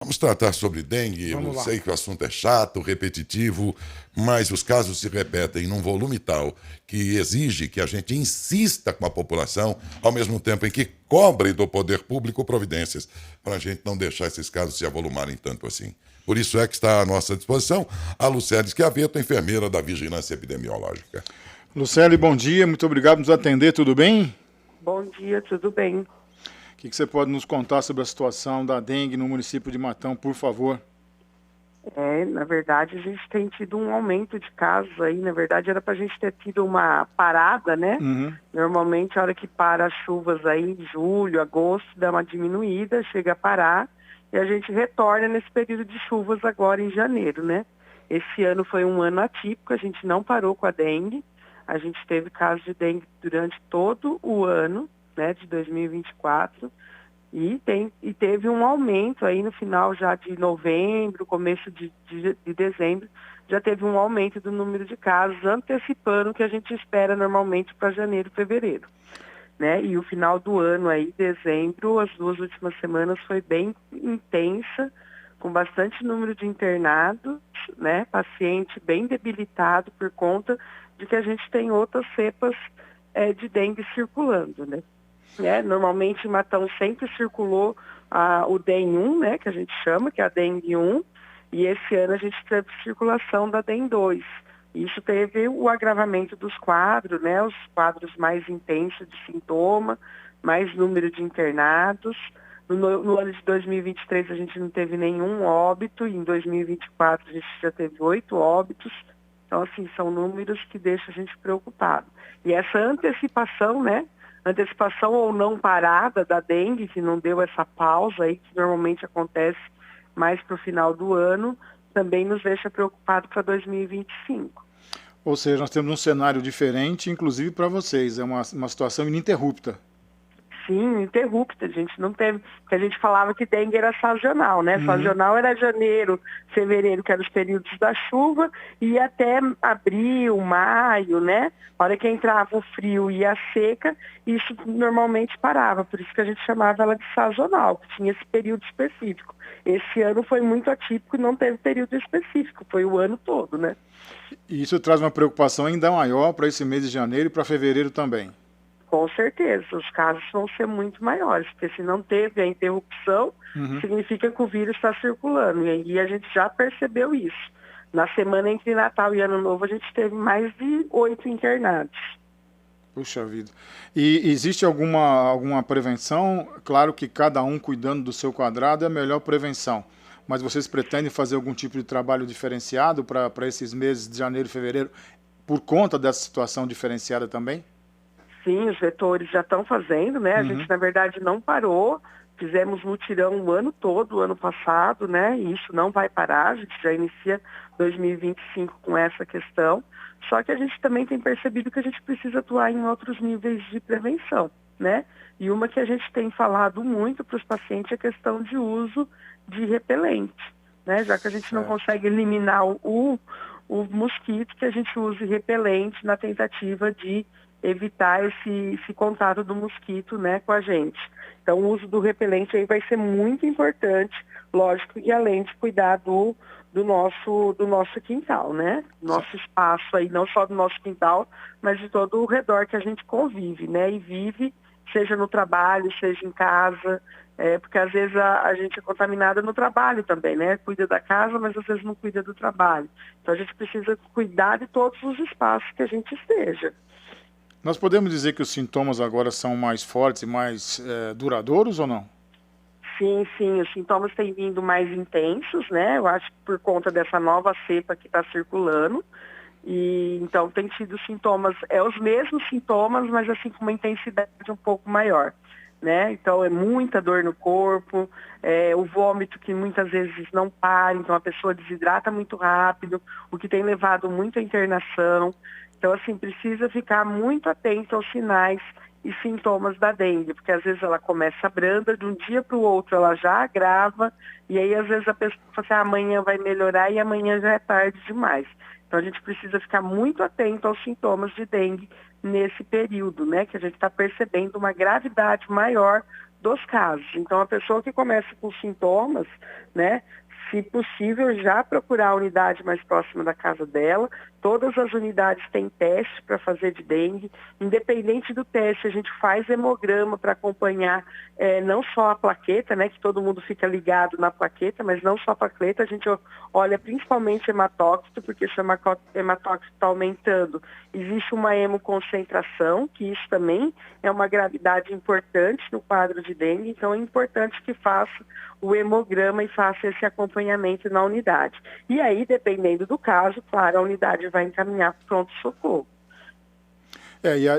Vamos tratar sobre dengue. Eu Vamos lá. sei que o assunto é chato, repetitivo, mas os casos se repetem num volume tal que exige que a gente insista com a população, ao mesmo tempo em que cobre do poder público providências, para a gente não deixar esses casos se avolumarem tanto assim. Por isso é que está à nossa disposição a Lucélia Schiavetto, enfermeira da Vigilância Epidemiológica. Lucélio, bom dia, muito obrigado por nos atender, tudo bem? Bom dia, tudo bem? O que você pode nos contar sobre a situação da dengue no município de Matão, por favor? Na verdade, a gente tem tido um aumento de casos aí. Na verdade, era para a gente ter tido uma parada, né? Uhum. Normalmente, a hora que para as chuvas aí, em julho, agosto, dá uma diminuída, chega a parar e a gente retorna nesse período de chuvas agora em janeiro, né? Esse ano foi um ano atípico, a gente não parou com a dengue. A gente teve casos de dengue durante todo o ano, né, de 2024. E teve um aumento aí no final já de novembro, começo de dezembro, já teve um aumento do número de casos, antecipando o que a gente espera normalmente para janeiro, fevereiro, né? E o final do ano aí, dezembro, as 2 últimas semanas foi bem intensa, com bastante número de internados, né? Paciente bem debilitado por conta de que a gente tem outras cepas de dengue circulando, né? Normalmente em Matão sempre circulou o DEM1, né, que a gente chama, que é a dengue 1, e esse ano a gente teve circulação da DEM 2. Isso teve o agravamento dos quadros, né, os quadros mais intensos de sintoma, mais número de internados. No ano de 2023 a gente não teve nenhum óbito, e em 2024 a gente já teve 8 óbitos. Então, assim, são números que deixam a gente preocupado. E essa antecipação, né, antecipação ou não parada da dengue, que não deu essa pausa aí, que normalmente acontece mais para o final do ano, também nos deixa preocupado para 2025. Ou seja, nós temos um cenário diferente, inclusive para vocês, é uma situação ininterrupta. Sim, interrupta, a gente não teve, porque a gente falava que dengue era sazonal, né? Sazonal era janeiro, fevereiro, que eram os períodos da chuva, e até abril, maio, né? A hora que entrava o frio e a seca, isso normalmente parava, por isso que a gente chamava ela de sazonal, que tinha esse período específico. Esse ano foi muito atípico e não teve período específico, foi o ano todo, né? E isso traz uma preocupação ainda maior para esse mês de janeiro e para fevereiro também. Com certeza, os casos vão ser muito maiores, porque se não teve a interrupção, significa que o vírus está circulando. E aí a gente já percebeu isso. Na semana entre Natal e Ano Novo, a gente teve mais de 8 internados. Puxa vida. E existe alguma prevenção? Claro que cada um cuidando do seu quadrado é a melhor prevenção. Mas vocês pretendem fazer algum tipo de trabalho diferenciado para esses meses de janeiro e fevereiro, por conta dessa situação diferenciada também? Sim, os vetores já estão fazendo, né? A gente, na verdade, não parou. Fizemos mutirão o ano todo, o ano passado, né? E isso não vai parar. A gente já inicia 2025 com essa questão. Só que a gente também tem percebido que a gente precisa atuar em outros níveis de prevenção, né? E uma que a gente tem falado muito para os pacientes é a questão de uso de repelente, né? Já que a gente não consegue eliminar o mosquito, que a gente use repelente na tentativa de evitar esse contato do mosquito, né, com a gente. Então, o uso do repelente aí vai ser muito importante, lógico que além de cuidar do nosso quintal, né? Nosso espaço aí, não só do nosso quintal, mas de todo o redor que a gente convive, né? E vive, seja no trabalho, seja em casa, porque às vezes a gente é contaminada no trabalho também, né? Cuida da casa, mas às vezes não cuida do trabalho. Então, a gente precisa cuidar de todos os espaços que a gente esteja. Nós podemos dizer que os sintomas agora são mais fortes e mais duradouros ou não? Sim, sim, os sintomas têm vindo mais intensos, né? Eu acho que por conta dessa nova cepa que está circulando. E então tem tido sintomas, os mesmos sintomas, mas assim com uma intensidade um pouco maior, né? Então é muita dor no corpo, o vômito que muitas vezes não para, então a pessoa desidrata muito rápido, o que tem levado muito à internação. Então, assim, precisa ficar muito atento aos sinais e sintomas da dengue, porque às vezes ela começa branda, de um dia para o outro ela já agrava, e aí às vezes a pessoa fala assim, amanhã vai melhorar e amanhã já é tarde demais. Então a gente precisa ficar muito atento aos sintomas de dengue nesse período, né? Que a gente está percebendo uma gravidade maior dos casos. Então, a pessoa que começa com sintomas, né, se possível, já procurar a unidade mais próxima da casa dela. Todas as unidades têm teste para fazer de dengue. Independente do teste, a gente faz hemograma para acompanhar não só a plaqueta, né, que todo mundo fica ligado na plaqueta, mas não só a plaqueta, a gente olha principalmente hematócrito, porque se o hematócrito está aumentando, existe uma hemoconcentração, que isso também é uma gravidade importante no quadro de dengue, então é importante que faça o hemograma e faça esse acompanhamento na unidade. E aí, dependendo do caso, claro, a unidade vai encaminhar para o pronto-socorro.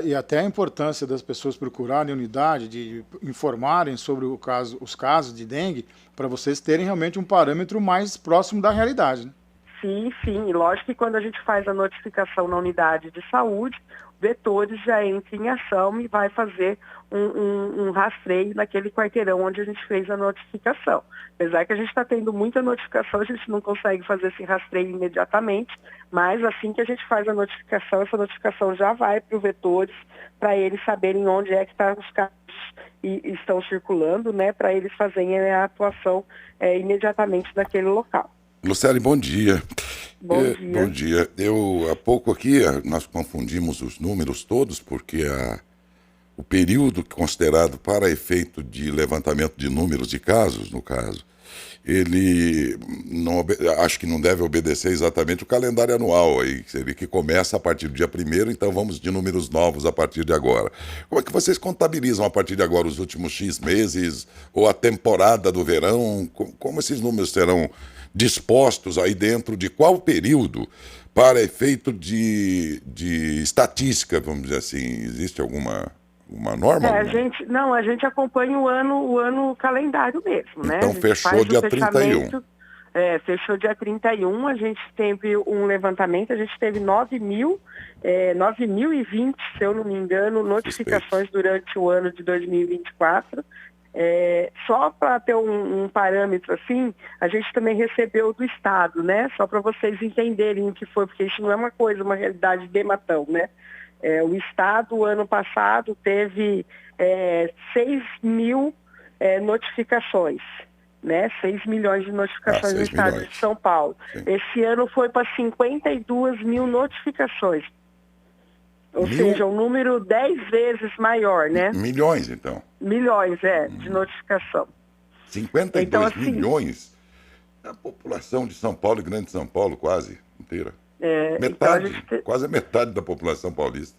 E até a importância das pessoas procurarem a unidade, de informarem sobre os casos de dengue, para vocês terem realmente um parâmetro mais próximo da realidade, né? Sim, sim. E lógico que quando a gente faz a notificação na unidade de saúde, vetores já entra em ação e vai fazer um rastreio naquele quarteirão onde a gente fez a notificação. Apesar que a gente está tendo muita notificação, a gente não consegue fazer esse rastreio imediatamente, mas assim que a gente faz a notificação, essa notificação já vai para os vetores, para eles saberem onde é que estão os casos e estão circulando, né, para eles fazerem a atuação imediatamente naquele local. Luciane, bom dia. Bom dia. Bom dia. Há pouco aqui, nós confundimos os números todos, porque o período considerado para efeito de levantamento de números de casos, no caso, ele acho que não deve obedecer exatamente o calendário anual, aí, que começa a partir do dia 1º, então vamos de números novos a partir de agora. Como é que vocês contabilizam a partir de agora os últimos X meses, ou a temporada do verão? Como esses números serão dispostos aí dentro de qual período para efeito de estatística, vamos dizer assim? Existe alguma norma? A gente acompanha o ano calendário mesmo, né? Então fechou dia 31. Fechou dia 31, a gente teve um levantamento, a gente teve 9.020, se eu não me engano, notificações durante o ano de 2024. Só para ter um parâmetro assim, a gente também recebeu do Estado, né? Só para vocês entenderem o que foi, porque isso não é uma realidade de Matão, né? O Estado, ano passado, teve 6 mil notificações, né? 6 milhões de notificações no Estado de São Paulo. Sim. Esse ano foi para 52 mil notificações. Ou seja, um número 10 vezes maior, né? Milhões, então. Milhões, de notificação. 52 então, assim, milhões? A população de São Paulo e Grande São Paulo quase inteira. Metade, então quase a metade da população paulista.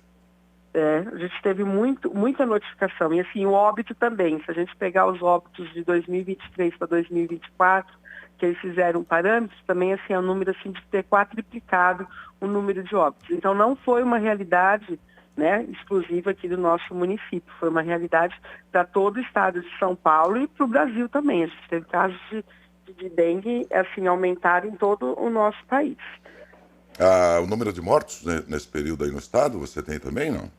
A gente teve muita notificação. E assim, o óbito também. Se a gente pegar os óbitos de 2023 para 2024, que eles fizeram parâmetros, também assim, é um número assim, de ter quadriplicado o número de óbitos. Então não foi uma realidade, né, exclusiva aqui do nosso município. Foi uma realidade para todo o estado de São Paulo e para o Brasil também. A gente teve casos de dengue assim, aumentaram em todo o nosso país. O número de mortos, né, nesse período aí no estado, você tem também, não?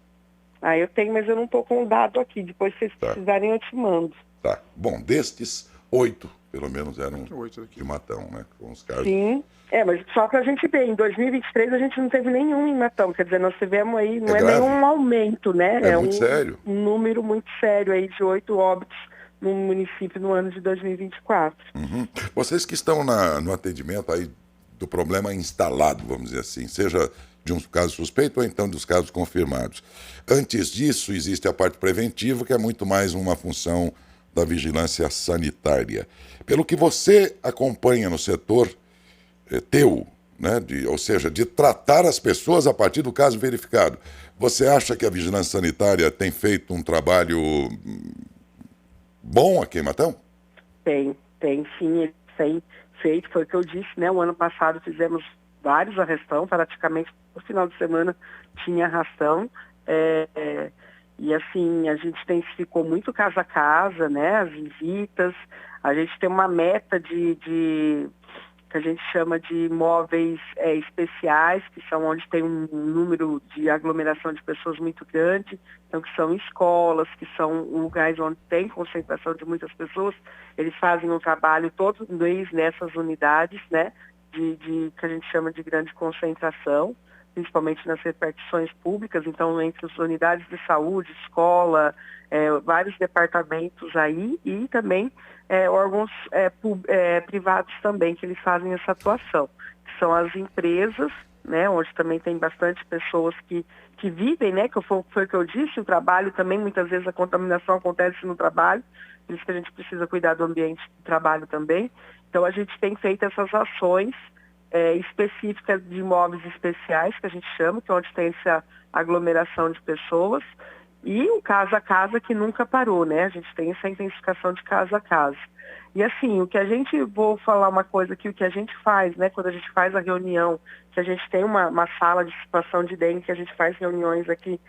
Eu tenho, mas eu não estou com o dado aqui. Depois, se vocês precisarem, eu te mando. Tá. Bom, destes, 8, pelo menos, eram de Matão, né? Com os casos. Sim. Mas só para a gente ver, em 2023 a gente não teve nenhum em Matão. Quer dizer, nós tivemos aí, não é nenhum aumento, né? É muito sério. Um número muito sério aí de 8 óbitos no município no ano de 2024. Uhum. Vocês que estão no atendimento aí do problema instalado, vamos dizer assim, seja de um caso suspeito ou então dos casos confirmados. Antes disso, existe a parte preventiva, que é muito mais uma função da vigilância sanitária. Pelo que você acompanha no setor teu, né, ou seja, de tratar as pessoas a partir do caso verificado, você acha que a vigilância sanitária tem feito um trabalho bom aqui em Matão? Tem sim, eles têm feito, foi o que eu disse, né? O ano passado fizemos vários arrastão, praticamente no final de semana tinha arrastão, e assim, a gente intensificou muito casa a casa, né? As visitas, a gente tem uma meta que a gente chama de móveis especiais, que são onde tem um número de aglomeração de pessoas muito grande, então que são escolas, que são lugares onde tem concentração de muitas pessoas. Eles fazem um trabalho todo mês nessas unidades, né, que a gente chama de grande concentração, principalmente nas repartições públicas, então entre as unidades de saúde, escola, vários departamentos aí e também órgãos privados também que eles fazem essa atuação, que são as empresas, né, onde também tem bastante pessoas que vivem, né, que foi o que eu disse, o trabalho também, muitas vezes a contaminação acontece no trabalho, por isso que a gente precisa cuidar do ambiente de trabalho também. Então a gente tem feito essas ações específicas de imóveis especiais, que a gente chama, que é onde tem essa aglomeração de pessoas, e o casa a casa que nunca parou, né? A gente tem essa intensificação de casa a casa. E assim, vou falar uma coisa aqui, o que a gente faz, né? Quando a gente faz a reunião, que a gente tem uma sala de situação de dengue, que a gente faz reuniões aqui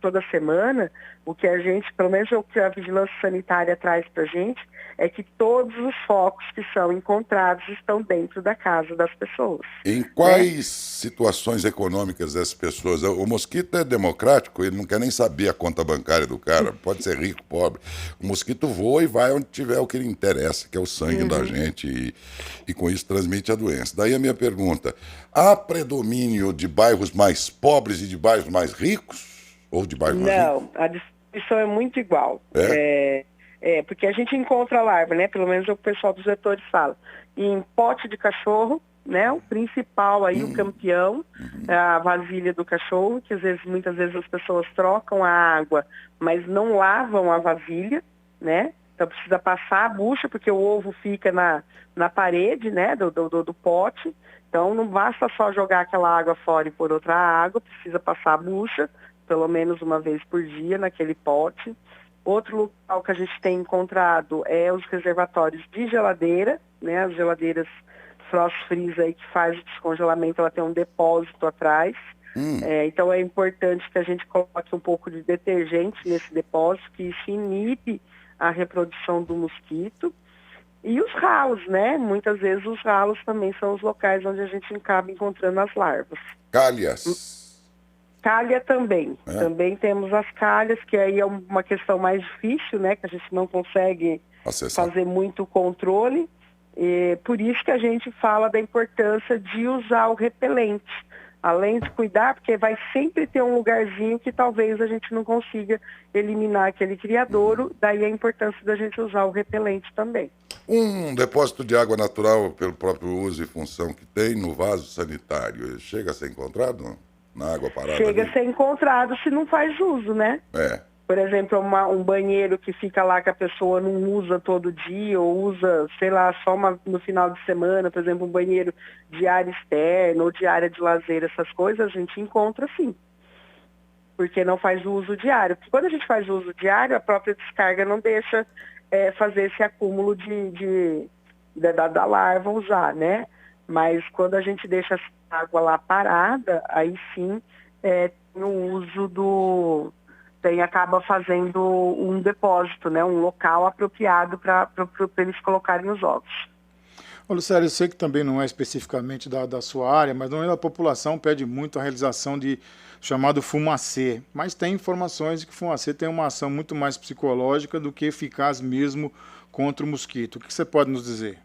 toda semana, o que a gente, pelo menos o que a vigilância sanitária traz pra gente, é que todos os focos que são encontrados estão dentro da casa das pessoas. Em quais situações econômicas dessas pessoas? O mosquito é democrático, ele não quer nem saber a conta bancária do cara, pode ser rico, pobre. O mosquito voa e vai onde tiver o que lhe interessa, que é o sangue da gente, e com isso transmite a doença. Daí a minha pergunta, há predomínio de bairros mais pobres e de bairros mais ricos? Ou de bairros mais ricos? Não, a distribuição é muito igual. Porque a gente encontra larva, né? Pelo menos o pessoal dos vetores fala. Em pote de cachorro, né? O principal aí, o campeão, a vasilha do cachorro, que muitas vezes as pessoas trocam a água, mas não lavam a vasilha, né? Então precisa passar a bucha, porque o ovo fica na parede, né? Do pote. Então não basta só jogar aquela água fora e pôr outra água, precisa passar a bucha, pelo menos uma vez por dia naquele pote. Outro local que a gente tem encontrado é os reservatórios de geladeira, né? As geladeiras frost freeze aí que faz o descongelamento, ela tem um depósito atrás. Então é importante que a gente coloque um pouco de detergente nesse depósito, que isso inibe a reprodução do mosquito. E os ralos, né? Muitas vezes os ralos também são os locais onde a gente acaba encontrando as larvas. Calhas. Calha também. Também temos as calhas, que aí é uma questão mais difícil, né? Que a gente não consegue fazer muito controle. E por isso que a gente fala da importância de usar o repelente. Além de cuidar, porque vai sempre ter um lugarzinho que talvez a gente não consiga eliminar aquele criadouro, daí a importância da gente usar o repelente também. Um depósito de água natural, pelo próprio uso e função que tem no vaso sanitário, chega a ser encontrado na água parada? Chega a ser encontrado se não faz uso, né? Por exemplo, um banheiro que fica lá que a pessoa não usa todo dia ou usa, sei lá, só no final de semana, por exemplo, um banheiro de área externa ou de área de lazer, essas coisas, a gente encontra sim. Porque não faz uso diário. Porque quando a gente faz uso diário, a própria descarga não deixa fazer esse acúmulo da larva usar, né? Mas quando a gente deixa a água lá parada, aí sim no uso acaba fazendo um depósito, né? Um local apropriado para eles colocarem os ovos. Ô, Lucélia, eu sei que também não é especificamente da sua área, mas normalmente a população pede muito a realização de chamado fumacê. Mas tem informações de que fumacê tem uma ação muito mais psicológica do que eficaz mesmo contra o mosquito. O que você pode nos dizer?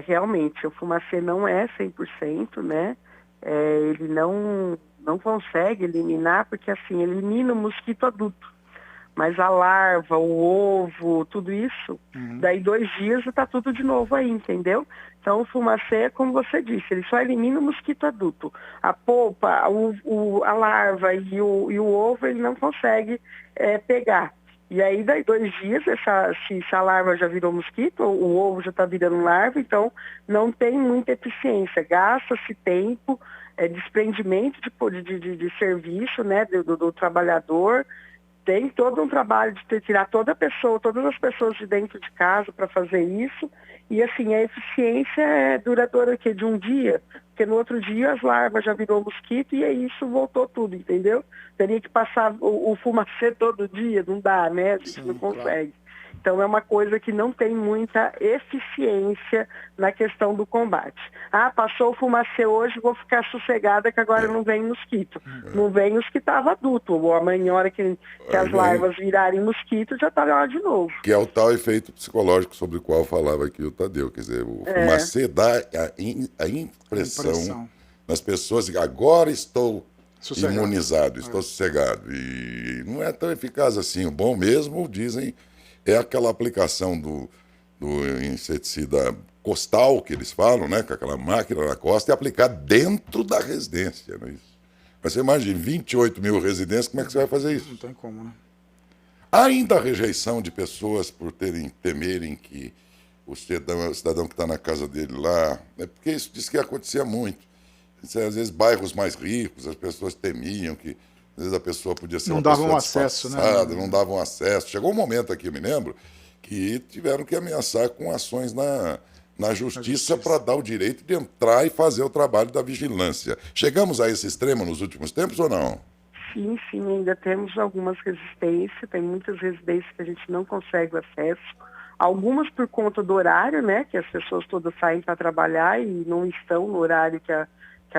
Realmente, o fumacê não é 100%, né? Ele não consegue eliminar, porque assim, elimina o mosquito adulto. Mas a larva, o ovo, tudo isso, daí 2 dias está tudo de novo aí, entendeu? Então o fumacê é como você disse, ele só elimina o mosquito adulto. A polpa, a larva e o ovo ele não consegue pegar. E aí daí 2 dias, se a larva já virou mosquito, o ovo já está virando larva, então não tem muita eficiência, gasta-se tempo, desprendimento de serviço, né, do trabalhador. Tem todo um trabalho de tirar todas as pessoas de dentro de casa para fazer isso. E assim, a eficiência é duradoura aqui de um dia, porque no outro dia as larvas já virou mosquito e aí isso voltou tudo, entendeu? Teria que passar o fumacê todo dia, não dá, né? A gente não consegue. Claro. Então é uma coisa que não tem muita eficiência na questão do combate. Passou o fumacê hoje, vou ficar sossegada que agora não vem mosquito. Não vem os que estavam adultos. Ou amanhã, hora que as larvas virarem mosquito, já está lá de novo. Que é o tal efeito psicológico sobre o qual falava aqui o Tadeu. Quer dizer, o fumacê dá a impressão nas pessoas, e agora estou Sossegado. imunizado, estou sossegado. E não é tão eficaz assim. O bom mesmo, dizem, é aquela aplicação do inseticida costal, que eles falam, né? Com aquela máquina na costa, e aplicar dentro da residência. Não é isso? Mas você imagina, 28 mil residências, como é que você vai fazer isso? Não tem como, né? Há ainda a rejeição de pessoas por temerem que o cidadão que está na casa dele lá... É porque isso diz que acontecia muito. Isso, às vezes, bairros mais ricos, as pessoas temiam que... Às vezes a pessoa podia ser Não uma davam pessoa acesso, né? disfarçada, não davam acesso. Chegou um momento aqui, eu me lembro, que tiveram que ameaçar com ações na justiça para dar o direito de entrar e fazer o trabalho da vigilância. Chegamos a esse extremo nos últimos tempos ou não? Sim, ainda temos algumas resistências, tem muitas residências que a gente não consegue acesso, algumas por conta do horário, né, que as pessoas todas saem para trabalhar e não estão no horário que a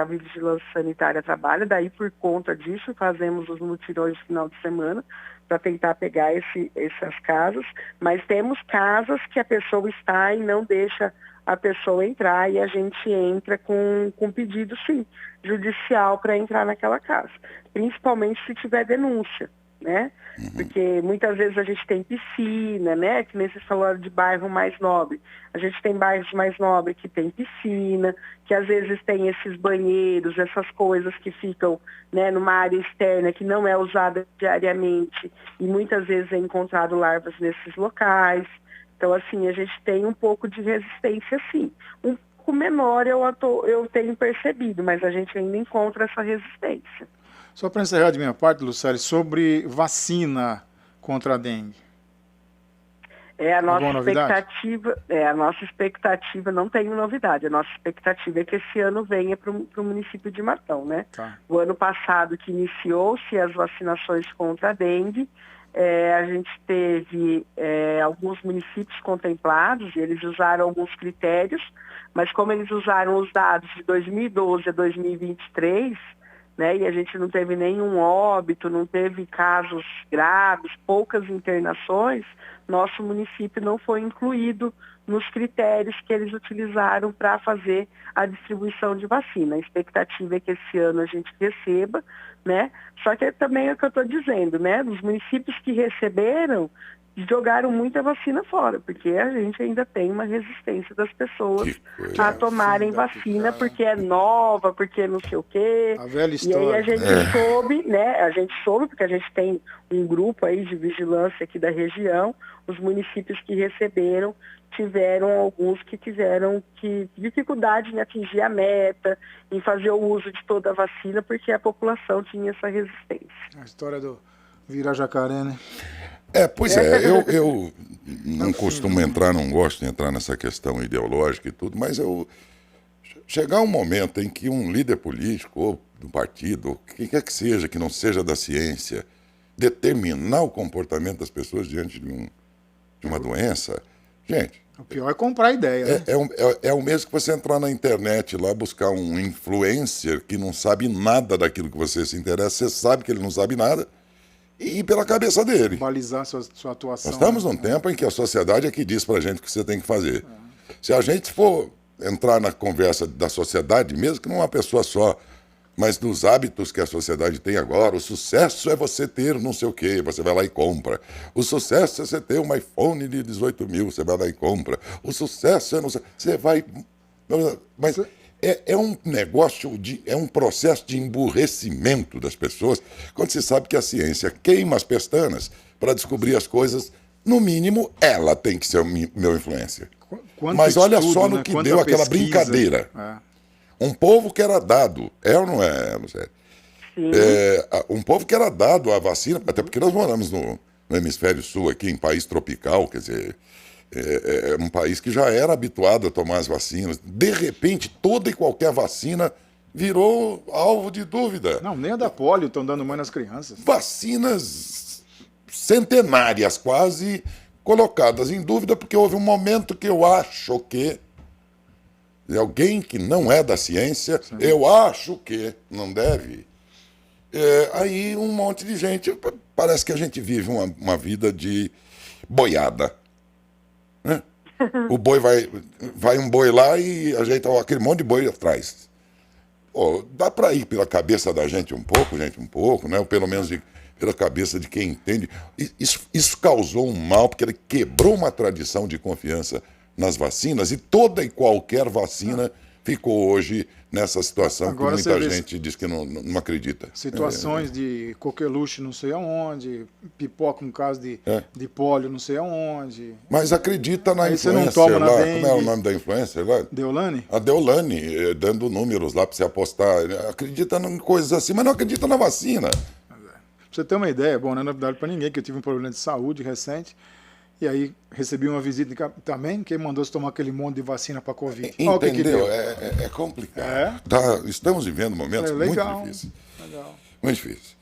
vigilância sanitária trabalha, daí por conta disso fazemos os mutirões de final de semana para tentar pegar essas casas, mas temos casas que a pessoa está e não deixa a pessoa entrar e a gente entra com pedido, sim, judicial para entrar naquela casa, principalmente se tiver denúncia, né? Porque muitas vezes a gente tem piscina, né? Que nem vocês falaram de bairro mais nobre. A gente tem bairros mais nobres que tem piscina, que às vezes tem esses banheiros, essas coisas que ficam, né, numa área externa que não é usada diariamente e muitas vezes é encontrado larvas nesses locais. Então, assim, a gente tem um pouco de resistência, sim. Um pouco menor eu tenho percebido, mas a gente ainda encontra essa resistência. Só para encerrar de minha parte, Lucélia, sobre vacina contra a dengue. A nossa expectativa não tem novidade. A nossa expectativa é que esse ano venha para o município de Matão, né? Tá. O ano passado que iniciou-se as vacinações contra a dengue, a gente teve alguns municípios contemplados e eles usaram alguns critérios, mas como eles usaram os dados de 2012 a 2023, né, e a gente não teve nenhum óbito, não teve casos graves, poucas internações, nosso município não foi incluído nos critérios que eles utilizaram para fazer a distribuição de vacina. A expectativa é que esse ano a gente receba, né? Só que também é o que eu estou dizendo, né? Os municípios que receberam jogaram muita vacina fora, porque a gente ainda tem uma resistência das pessoas a tomarem vacina, porque é nova, porque não sei o quê. A velha E história. aí a gente soube, né? A gente soube, porque a gente tem um grupo aí de vigilância aqui da região, os municípios que receberam tiveram alguns que tiveram dificuldade em atingir a meta, em fazer o uso de toda a vacina, porque a população tinha essa resistência. A história do virar jacaré, né? Eu não costumo entrar, não gosto de entrar nessa questão ideológica e tudo, mas chegar um momento em que um líder político, ou do partido, ou quem quer que seja, que não seja da ciência, determinar o comportamento das pessoas diante de uma doença, gente... O pior é comprar ideia, né? É o mesmo que você entrar na internet lá, buscar um influencer que não sabe nada daquilo que você se interessa, você sabe que ele não sabe nada, e ir pela cabeça dele. Balizar sua atuação. Nós estamos num tempo em que a sociedade é que diz pra gente o que você tem que fazer. Se a gente for entrar na conversa da sociedade, mesmo que não uma pessoa só, mas dos hábitos que a sociedade tem agora, o sucesso é você ter não sei o quê, você vai lá e compra. O sucesso é você ter um iPhone de 18 mil, você vai lá e compra. O sucesso é... Você vai... Mas... É um negócio, é um processo de emburrecimento das pessoas quando se sabe que a ciência queima as pestanas para descobrir as coisas. No mínimo, ela tem que ser meu influência. Mas olha só no que deu aquela brincadeira. Um povo que era dado, ou não é, Lucélia? Um povo que era dado a vacina, até porque nós moramos no hemisfério sul aqui, em país tropical, quer dizer... É um país que já era habituado a tomar as vacinas. De repente, toda e qualquer vacina virou alvo de dúvida. Não, nem a da polio estão dando mais nas crianças. Vacinas centenárias quase colocadas em dúvida, porque houve um momento que eu acho que alguém que não é da ciência, sim, eu acho que não deve. Aí um monte de gente, parece que a gente vive uma vida de boiada. O boi vai um boi lá e ajeita aquele monte de boi atrás. Pô, dá para ir pela cabeça da gente um pouco, né? Ou pelo menos pela cabeça de quem entende. Isso causou um mal, porque ele quebrou uma tradição de confiança nas vacinas e toda e qualquer vacina ficou hoje nessa situação Agora que muita você vê gente diz que não acredita. situações de coqueluche não sei aonde, pipoca um caso de pólio não sei aonde. Mas acredita na Aí você não influencer toma na lá. dengue. Como é o nome da influencer lá? Deolane? A Deolane, dando números lá para você apostar. Acredita em coisas assim, mas não acredita na vacina. Pra você ter uma ideia, bom, não é novidade para ninguém que eu tive um problema de saúde recente. E aí recebi uma visita também, quem mandou se tomar aquele monte de vacina para Covid. Olha o que Entendeu? deu. É complicado. É? Tá, estamos vivendo momentos Legal, muito difíceis. legal. Muito difíceis.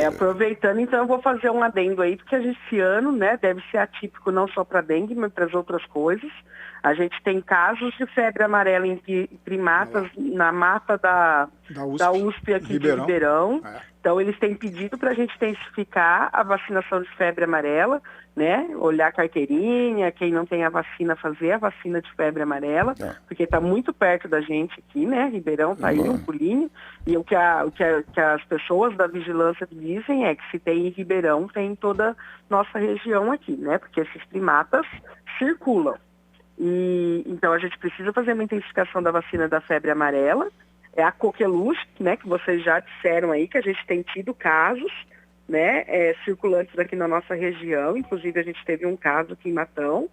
Aproveitando, então, eu vou fazer um adendo aí, porque esse ano, né, deve ser atípico não só para dengue, mas para as outras coisas. A gente tem casos de febre amarela em primatas na mata da USP aqui de Ribeirão. Então, eles têm pedido para a gente intensificar a vacinação de febre amarela, né? Olhar a carteirinha, quem não tem a vacina, fazer a vacina de febre amarela, porque está muito perto da gente aqui, né? Ribeirão está aí no pulinho. E o que as pessoas da vigilância dizem é que se tem em Ribeirão, tem em toda nossa região aqui, né? Porque esses primatas circulam. E então a gente precisa fazer uma intensificação da vacina da febre amarela. É a coqueluche, né, que vocês já disseram aí, que a gente tem tido casos, né, circulantes aqui na nossa região. Inclusive a gente teve um caso aqui em Matão,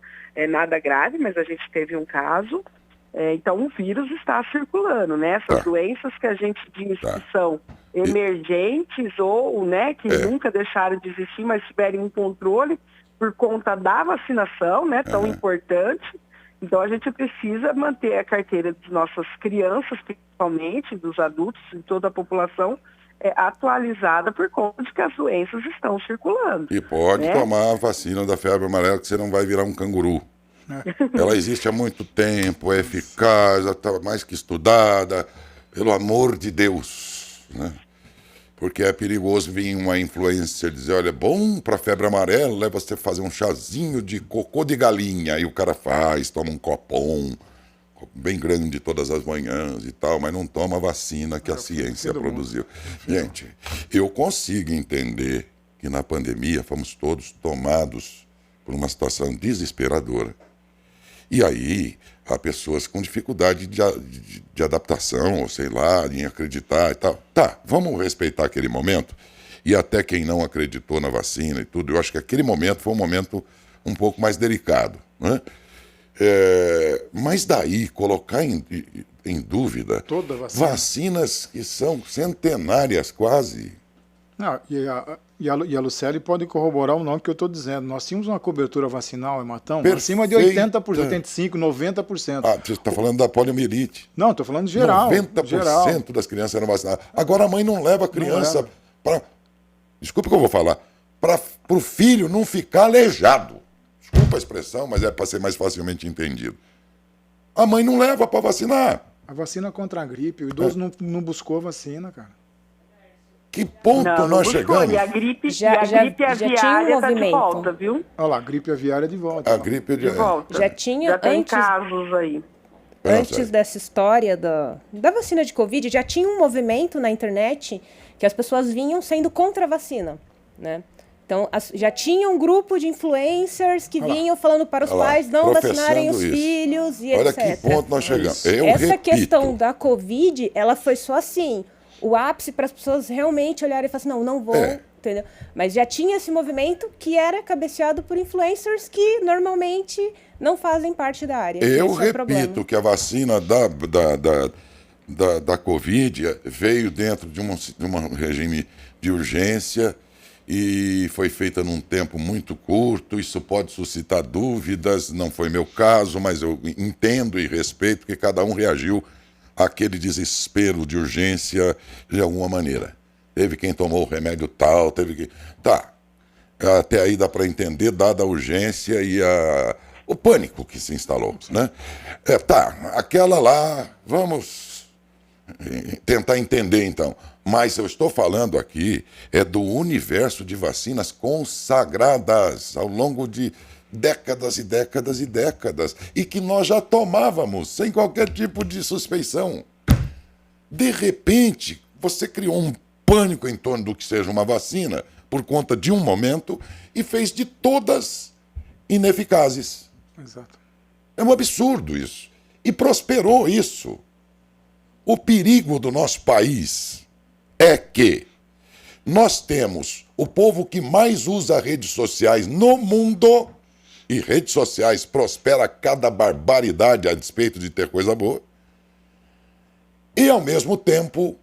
nada grave, mas a gente teve um caso. Então o vírus está circulando, né? Essas doenças que a gente diz que são emergentes ou, né, que nunca deixaram de existir, mas tiverem um controle por conta da vacinação, né, tão importante. Então, a gente precisa manter a carteira das nossas crianças, principalmente, dos adultos e toda a população atualizada por conta de que as doenças estão circulando. E pode tomar a vacina da febre amarela, que você não vai virar um canguru. Ela existe há muito tempo, é eficaz, está mais que estudada, pelo amor de Deus, né? Porque é perigoso vir uma influencer dizer, olha, é bom para febre amarela, leva você fazer um chazinho de cocô de galinha. Aí o cara faz, toma um copão bem grande todas as manhãs e tal, mas não toma a vacina que a ciência produziu. Gente, eu consigo entender que na pandemia fomos todos tomados por uma situação desesperadora. E aí há pessoas com dificuldade de adaptação, ou sei lá, em acreditar e tal. Tá, vamos respeitar aquele momento. E até quem não acreditou na vacina e tudo, eu acho que aquele momento foi um momento um pouco mais delicado, né? Mas daí colocar em dúvida toda vacina. Vacinas que são centenárias quase. Não, e a Lucélia pode corroborar o nome que eu estou dizendo. Nós tínhamos uma cobertura vacinal em Matão acima de 80%, 85%, 90%. Ah, você está falando da poliomielite. Não, estou falando de geral. 90% geral. das crianças eram vacinadas. Agora a mãe não leva a criança para... Desculpa o que eu vou falar. Para o filho não ficar aleijado. Desculpa a expressão, mas é para ser mais facilmente entendido. A mãe não leva para vacinar. A vacina contra a gripe. O idoso não buscou a vacina, cara. Que ponto nós chegamos? E a gripe aviária está de volta, viu? Olha lá, a gripe aviária de volta. A gripe de volta. Já tinha tem casos aí. Antes dessa história da vacina de Covid, já tinha um movimento na internet que as pessoas vinham sendo contra a vacina, né? Então, já tinha um grupo de influencers que vinham falando para os pais não vacinarem os filhos e Olha etc. Olha que ponto nós chegamos. Essa questão da Covid, ela foi só assim, o ápice para as pessoas realmente olharem e falar assim, não vou, entendeu? Mas já tinha esse movimento que era cabeceado por influencers que normalmente não fazem parte da área. Eu repito que a vacina da Covid veio dentro de um regime de urgência e foi feita num tempo muito curto. Isso pode suscitar dúvidas, não foi meu caso, mas eu entendo e respeito que cada um reagiu àquele desespero de urgência de alguma maneira. Teve quem tomou o remédio tal, teve quem... Tá, até aí dá para entender, dada a urgência e o pânico que se instalou, né? Aquela lá, vamos tentar entender então. Mas eu estou falando aqui do universo de vacinas consagradas ao longo de décadas e décadas e décadas, e que nós já tomávamos sem qualquer tipo de suspeição. De repente, você criou um pânico em torno do que seja uma vacina por conta de um momento e fez de todas ineficazes. Exato. É um absurdo isso. E prosperou isso. O perigo do nosso país é que nós temos o povo que mais usa redes sociais no mundo, e redes sociais prospera cada barbaridade a despeito de ter coisa boa, e ao mesmo tempo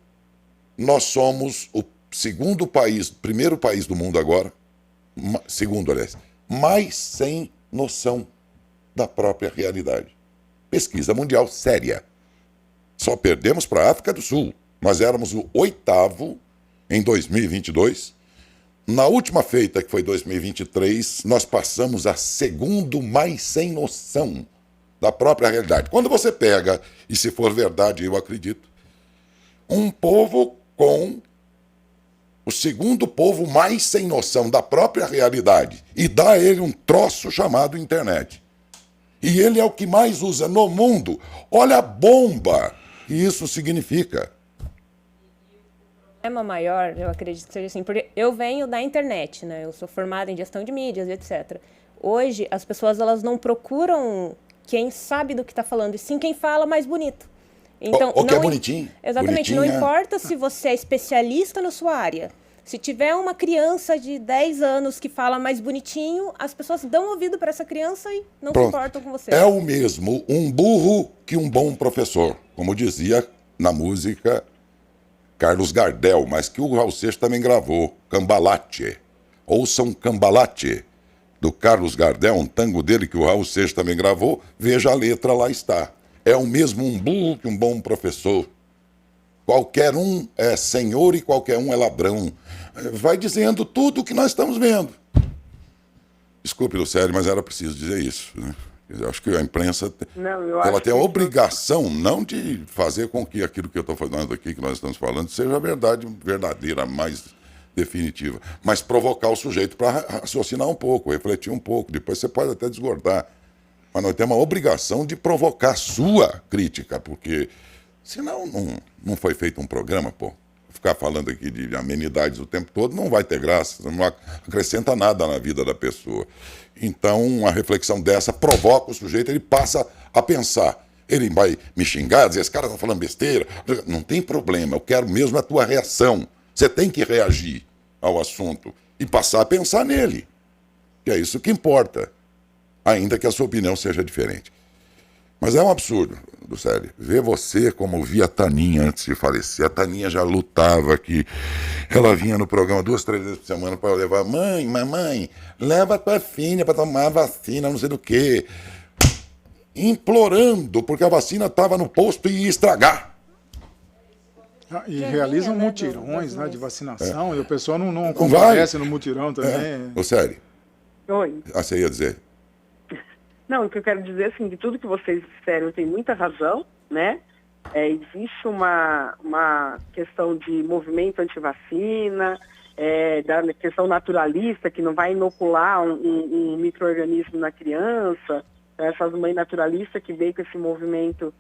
nós somos o primeiro país do mundo agora, segundo, aliás, mais sem noção da própria realidade. Pesquisa mundial séria. Só perdemos para a África do Sul. Nós éramos o 8º em 2022. Na última feita, que foi 2023, nós passamos a segundo mais sem noção da própria realidade. Quando você pega, e se for verdade, eu acredito, um povo com o segundo povo mais sem noção da própria realidade e dá a ele um troço chamado internet. E ele é o que mais usa no mundo. Olha a bomba que isso significa. O problema maior, eu acredito que seja assim, porque eu venho da internet, né? Eu sou formada em gestão de mídias, etc. Hoje, as pessoas elas não procuram quem sabe do que está falando, e sim quem fala mais bonito. Então, o que é bonitinho. Exatamente, bonitinho, não importa se você é especialista na sua área. Se tiver uma criança de 10 anos que fala mais bonitinho, as pessoas dão ouvido para essa criança e não se importam com você. É o mesmo um burro que um bom professor, como dizia na música Carlos Gardel, mas que o Raul Seixas também gravou, Cambalache. Ouçam Cambalache, do Carlos Gardel, um tango dele que o Raul Seixas também gravou, veja a letra, lá está. É o mesmo um burro que um bom professor. Qualquer um é senhor e qualquer um é ladrão. Vai dizendo tudo o que nós estamos vendo. Desculpe, Lucélia, mas era preciso dizer isso, né? Eu acho que a imprensa ela tem a obrigação não de fazer com que aquilo que eu estou falando aqui, que nós estamos falando, seja a verdade verdadeira, mais definitiva, mas provocar o sujeito para raciocinar um pouco, refletir um pouco. Depois você pode até desgordar. Mas nós temos a obrigação de provocar sua crítica, porque senão não foi feito um programa, pô. Ficar falando aqui de amenidades o tempo todo não vai ter graça, não acrescenta nada na vida da pessoa. Então, uma reflexão dessa provoca o sujeito, ele passa a pensar. Ele vai me xingar, dizer, esse cara está falando besteira. Não tem problema, eu quero mesmo a tua reação. Você tem que reagir ao assunto e passar a pensar nele. Que é isso que importa, ainda que a sua opinião seja diferente. Mas é um absurdo, Lucélia, ver você como via a Taninha antes de falecer. A Taninha já lutava aqui. Ela vinha no programa 2, 3 vezes por semana para levar, mamãe, leva a tua filha para tomar a vacina, não sei do quê. Implorando, porque a vacina estava no posto e ia estragar. E realizam mutirões, né, de vacinação, e o pessoal não comparece no mutirão também. Lucélia. Oi. Você ia dizer? Não, o que eu quero dizer, assim, de tudo que vocês disseram, tem muita razão, né? Existe uma questão de movimento antivacina, da questão naturalista, que não vai inocular um micro-organismo na criança, essas mães naturalistas que veio com esse movimento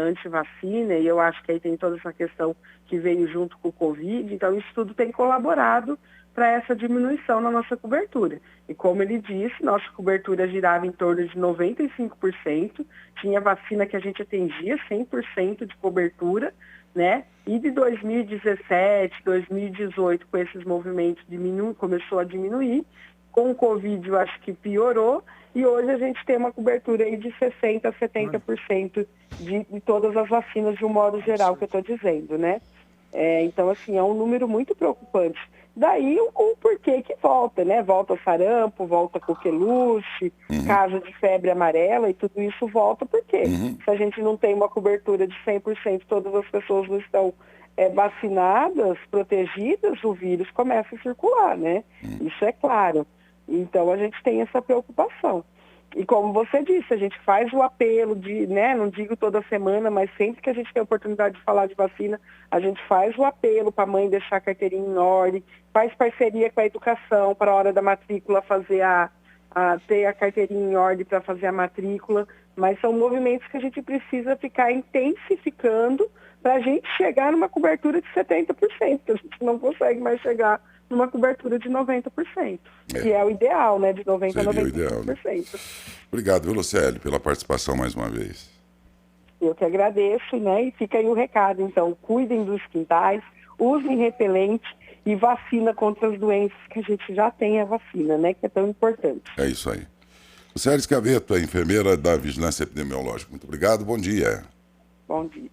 antivacina, e eu acho que aí tem toda essa questão que veio junto com o Covid, então isso tudo tem colaborado para essa diminuição na nossa cobertura. E como ele disse, nossa cobertura girava em torno de 95%, tinha vacina que a gente atendia 100% de cobertura, né? E de 2017, 2018, com esses movimentos começou a diminuir. Com o Covid, eu acho que piorou, e hoje a gente tem uma cobertura aí de 60% a 70% de todas as vacinas, de um modo geral, que eu estou dizendo, né? Então, assim, é um número muito preocupante. Daí o porquê que volta, né? Volta sarampo, volta coqueluche, caso de febre amarela, e tudo isso volta porque se a gente não tem uma cobertura de 100%, todas as pessoas não estão vacinadas, protegidas, o vírus começa a circular, né? Isso é claro. Então a gente tem essa preocupação. E como você disse, a gente faz o apelo de, né, não digo toda semana, mas sempre que a gente tem a oportunidade de falar de vacina, a gente faz o apelo para a mãe deixar a carteirinha em ordem, faz parceria com a educação para a hora da matrícula fazer ter a carteirinha em ordem para fazer a matrícula, mas são movimentos que a gente precisa ficar intensificando para a gente chegar numa cobertura de 70%, a gente não consegue mais chegar numa cobertura de 90%, que é o ideal, né, de 90% a 95%. Né? Obrigado, viu, Lucélio, pela participação mais uma vez. Eu que agradeço, né, e fica aí o recado, então, cuidem dos quintais, usem repelente e vacina contra as doenças que a gente já tem a vacina, né, que é tão importante. É isso aí. Lucélio Scavetto, a enfermeira da Vigilância Epidemiológica. Muito obrigado, bom dia. Bom dia.